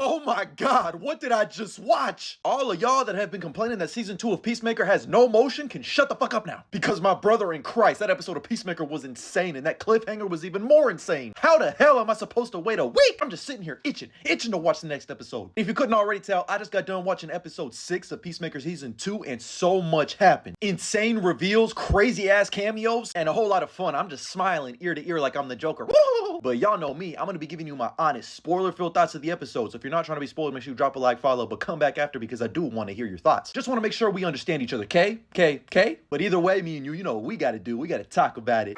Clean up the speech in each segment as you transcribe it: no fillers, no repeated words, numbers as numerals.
Oh my god, what did I just watch? All of y'all that have been complaining that season 2 of Peacemaker has no motion can shut the fuck up now. Because my brother in Christ, that episode of Peacemaker was insane, and that cliffhanger was even more insane. How the hell am I supposed to wait a week? I'm just sitting here itching to watch the next episode. If you couldn't already tell, I just got done watching episode 6 of Peacemaker season 2, and so much happened. Insane reveals, crazy ass cameos, and a whole lot of fun. I'm just smiling ear to ear like I'm the Joker. Woo! But y'all know me, I'm gonna be giving you my honest, spoiler-filled thoughts of the episode. So if you're not trying to be spoiled, make sure you drop a like, follow, but come back after because I do want to hear your thoughts. Just want to make sure we understand each other, K? But either way, me and you know what we gotta do. We gotta talk about it.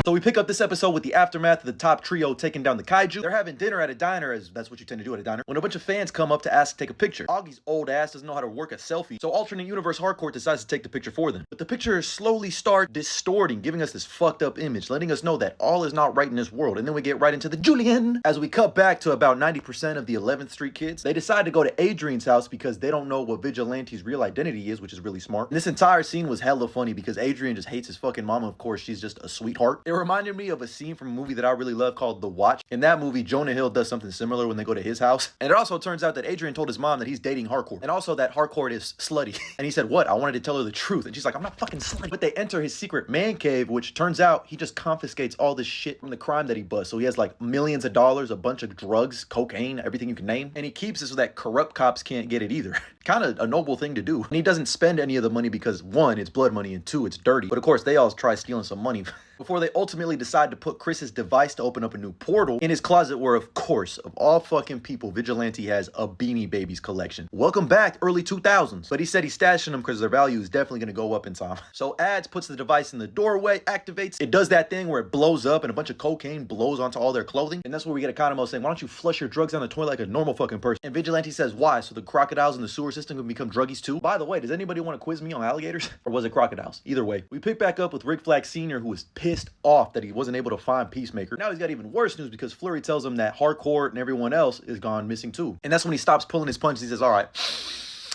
So we pick up this episode with the aftermath of the top trio taking down the kaiju. They're having dinner at a diner, as that's what you tend to do at a diner, when a bunch of fans come up to ask to take a picture. Augie's old ass doesn't know how to work a selfie, so alternate universe Hardcore decides to take the picture for them. But the pictures slowly start distorting, giving us this fucked up image, letting us know that all is not right in this world. And then we get right into the Julian. As we cut back to about 90% of the 11th Street kids, they decide to go to Adrian's house because they don't know what Vigilante's real identity is, which is really smart. And this entire scene was hella funny because Adrian just hates his fucking mama. Of course, she's just a sweetheart. It reminded me of a scene from a movie that I really love called The Watch. In that movie, Jonah Hill does something similar when they go to his house. And it also turns out that Adrian told his mom that he's dating Hardcore. And also that Hardcore is slutty. And he said, what? I wanted to tell her the truth. And she's like, I'm not fucking slutty. But they enter his secret man cave, which turns out he just confiscates all this shit from the crime that he busts. So he has like millions of dollars, a bunch of drugs, cocaine, everything you can name. And he keeps it so that corrupt cops can't get it either. Kind of a noble thing to do. And he doesn't spend any of the money because 1, it's blood money, and 2, it's dirty. But of course, they all try stealing some money before they ultimately decide to put Chris's device to open up a new portal in his closet where, of course, of all fucking people, Vigilante has a Beanie Babies collection. Welcome back, early 2000s. But he said he's stashing them because their value is definitely going to go up in time. So Ads puts the device in the doorway, activates. It does that thing where it blows up and a bunch of cocaine blows onto all their clothing. And that's where we get Economo saying, why don't you flush your drugs down the toilet like a normal fucking person? And Vigilante says, why? So the crocodiles in the sewer system can become druggies too? By the way, does anybody want to quiz me on alligators? Or was it crocodiles? Either way. We pick back up with Rick Flag Sr., who is pissed off that he wasn't able to find Peacemaker. Now he's got even worse news because Flurry tells him that Hardcore and everyone else is gone missing too. And that's when he stops pulling his punches. He says, all right,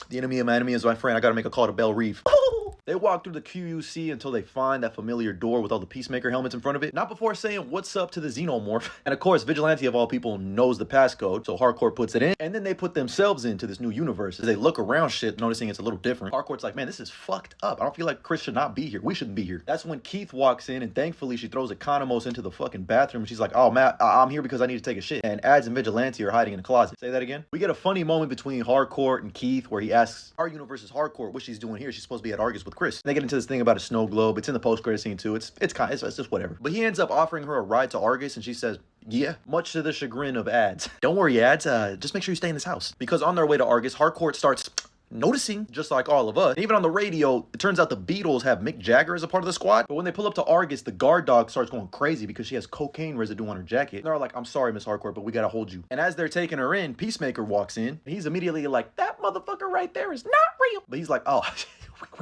the enemy of my enemy is my friend. I gotta make a call to Belle Reeve. They walk through the QUC until they find that familiar door with all the Peacemaker helmets in front of it. Not before saying, what's up to the Xenomorph? And of course, Vigilante of all people knows the passcode, so Hardcore puts it in. And then they put themselves into this new universe. As they look around shit, noticing it's a little different. Hardcore's like, man, this is fucked up. I don't feel like Chris should not be here. We shouldn't be here. That's when Keith walks in, and thankfully she throws Economos into the fucking bathroom. She's like, oh, man, I'm here because I need to take a shit. And Ads and Vigilante are hiding in the closet. Say that again? We get a funny moment between Hardcore and Keith where he asks, our universe is Hardcore. What she's doing here? She's supposed to be at Argus with Chris. And they get into this thing about a snow globe. It's in the post-credit scene too. It's just whatever. But he ends up offering her a ride to Argus, and she says, yeah, much to the chagrin of Ads. Don't worry, Ads, just make sure you stay in this house. Because on their way to Argus, Hardcore starts noticing, just like all of us. And even on the radio, it turns out the Beatles have Mick Jagger as a part of the squad. But when they pull up to Argus, the guard dog starts going crazy because she has cocaine residue on her jacket. And they're like, I'm sorry, Miss Hardcore, but we gotta hold you. And as they're taking her in, Peacemaker walks in. And he's immediately like, that motherfucker right there is not real. But he's like, oh,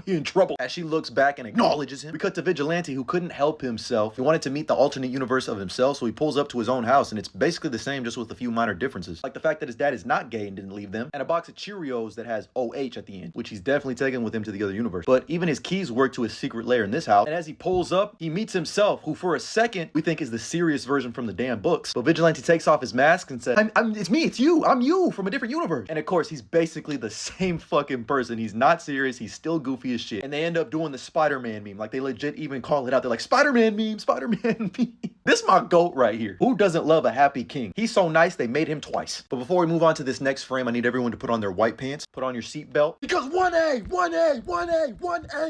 we in trouble. As she looks back and acknowledges him, we cut to Vigilante, who couldn't help himself. He wanted to meet the alternate universe of himself, so he pulls up to his own house, and it's basically the same, just with a few minor differences. Like the fact that his dad is not gay and didn't leave them, and a box of Cheerios that has OH at the end, which he's definitely taking with him to the other universe. But even his keys work to his secret lair in this house, and as he pulls up, he meets himself, who for a second, we think is the serious version from the damn books. But Vigilante takes off his mask and says, it's me, it's you, I'm you from a different universe. And of course, he's basically the same fucking person. He's not serious, he's still goofy as shit. And they end up doing the Spider-Man meme. Like, they legit even call it out. They're like, Spider-Man meme, Spider-Man meme. This my goat right here. Who doesn't love a happy king? He's so nice, they made him twice. But before we move on to this next frame, I need everyone to put on their white pants, put on your seatbelt. Because 1A.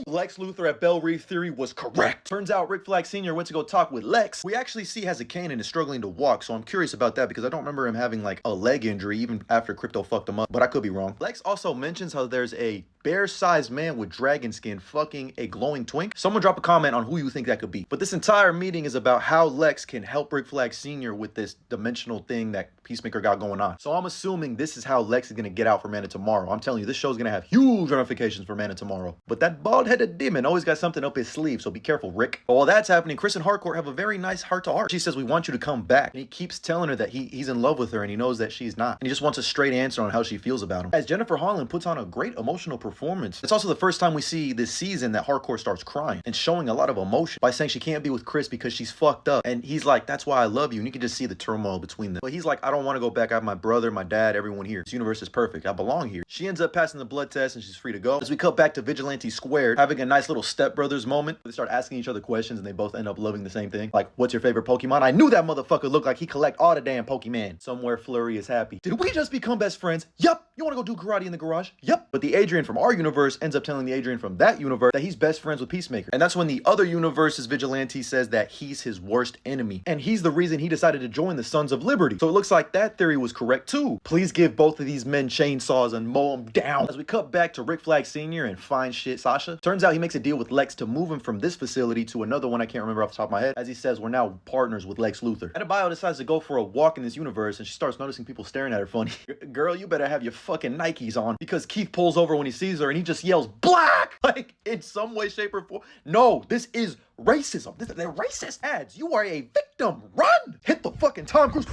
Lex Luthor at Belle Reeve Theory was correct. Turns out Rick Flag Sr. went to go talk with Lex. We actually see has a cane and is struggling to walk, so I'm curious about that because I don't remember him having like a leg injury even after Crypto fucked him up, but I could be wrong. Lex also mentions how there's a bear-sized man with dragon skin fucking a glowing twink. Someone drop a comment on who you think that could be. But this entire meeting is about how Lex can help Rick Flag Sr. with this dimensional thing that Peacemaker got going on. So I'm assuming this is how Lex is going to get out for Man of Tomorrow. I'm telling you, this show's going to have huge ramifications for Man of Tomorrow. But that bald-headed demon always got something up his sleeve, so be careful, Rick. But while that's happening, Chris and Hardcore have a very nice heart-to-heart. She says, we want you to come back. And he keeps telling her that he's in love with her, and he knows that she's not. And he just wants a straight answer on how she feels about him. As Jennifer Holland puts on a great emotional performance. It's also the first first time we see this season that Hardcore starts crying and showing a lot of emotion by saying she can't be with Chris because she's fucked up. And he's like, that's why I love you. And you can just see the turmoil between them. But he's like, I don't want to go back. I have my brother, my dad, everyone here. This universe is perfect. I belong here. She ends up passing the blood test and she's free to go. As we cut back to Vigilante Squared, having a nice little stepbrothers moment. They start asking each other questions and they both end up loving the same thing. Like, what's your favorite Pokemon? I knew that motherfucker looked like he collect all the damn Pokemon. Somewhere Flurry is happy. Did we just become best friends? Yup. You want to go do karate in the garage? Yup. But the Adrian from our universe ends up telling the Adrian from that universe that he's best friends with Peacemaker. And that's when the other universe's Vigilante says that he's his worst enemy. And he's the reason he decided to join the Sons of Liberty. So it looks like that theory was correct too. Please give both of these men chainsaws and mow them down. As we cut back to Rick Flag Sr. and fine shit Sasha. Turns out he makes a deal with Lex to move him from this facility to another one I can't remember off the top of my head. As he says, we're now partners with Lex Luthor. Adebayo decides to go for a walk in this universe and she starts noticing people staring at her funny. Girl, you better have your fucking Nikes on. Because Keith pulls over when he sees her and he just yells, black! Like, in some way, shape, or form. No, this is racism. They're racist ads. You are a victim. Run! Hit the fucking Tom Cruise.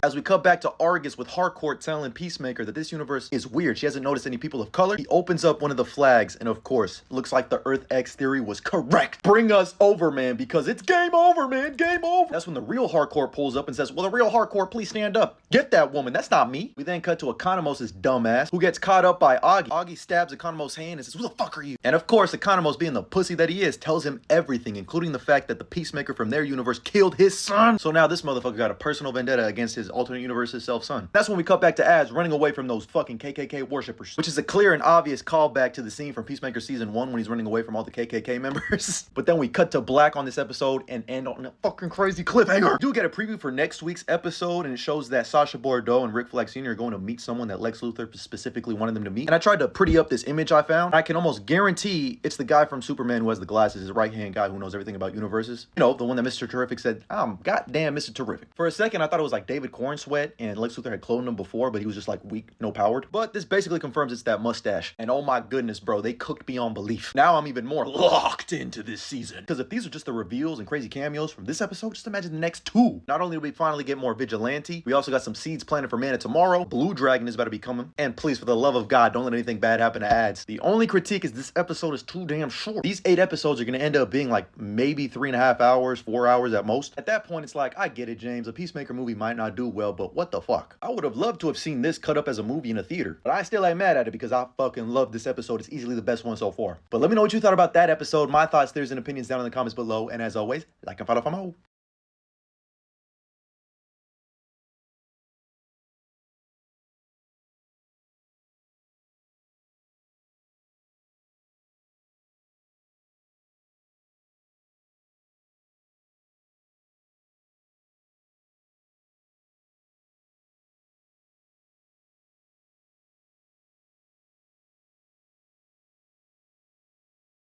As we cut back to Argus with Harcourt telling Peacemaker that this universe is weird. She hasn't noticed any people of color. He opens up one of the flags and of course, looks like the Earth X theory was correct. Bring us over, man, because it's game over, man. Game over. That's when the real Harcourt pulls up and says, well, the real Harcourt, please stand up. Get that woman. That's not me. We then cut to Economos' dumbass who gets caught up by Augie. Augie stabs Economos' hand and says, who the fuck are you? And of course, Economos, being the pussy that he is, tells him everything, including the fact that the Peacemaker from their universe killed his son. So now this motherfucker got a personal vendetta against his alternate universe's self-son. That's when we cut back to Ads running away from those fucking KKK worshippers, which is a clear and obvious callback to the scene from Peacemaker season 1 when he's running away from all the KKK members. But then we cut to black on this episode and end on a fucking crazy cliffhanger. We do get a preview for next week's episode and it shows that Sasha Bordeaux and Rick Flag Sr. are going to meet someone that Lex Luthor specifically wanted them to meet. And I tried to pretty up this image I found. I can almost guarantee it's the guy from Superman who has the glasses, his right-hand guy who knows everything about universes. You know, the one that Mr. Terrific said, I'm goddamn Mr. Terrific. For a second, I thought it was like David Cornsweat and Lex Luthor had cloned him before, but he was just like weak, no powered. But this basically confirms it's that mustache. And oh my goodness, bro, they cooked beyond belief. Now I'm even more locked into this season. Because if these are just the reveals and crazy cameos from this episode, just imagine the next two. Not only do we finally get more Vigilante, we also got some seeds planted for Man of Tomorrow. Blue Dragon is about to be coming. And please, for the love of God, don't let anything bad happen to Ads. The only critique is this episode is too damn short. These 8 episodes are going to end up being like maybe 3.5 hours, 4 hours at most. At that point, it's like, I get it, James. A Peacemaker movie might not do well, but what the fuck? I would have loved to have seen this cut up as a movie in a theater, but I still ain't mad at it because I fucking love this episode. It's easily the best one so far. But let me know what you thought about that episode, my thoughts, theories, and opinions down in the comments below. And as always, like and follow for more.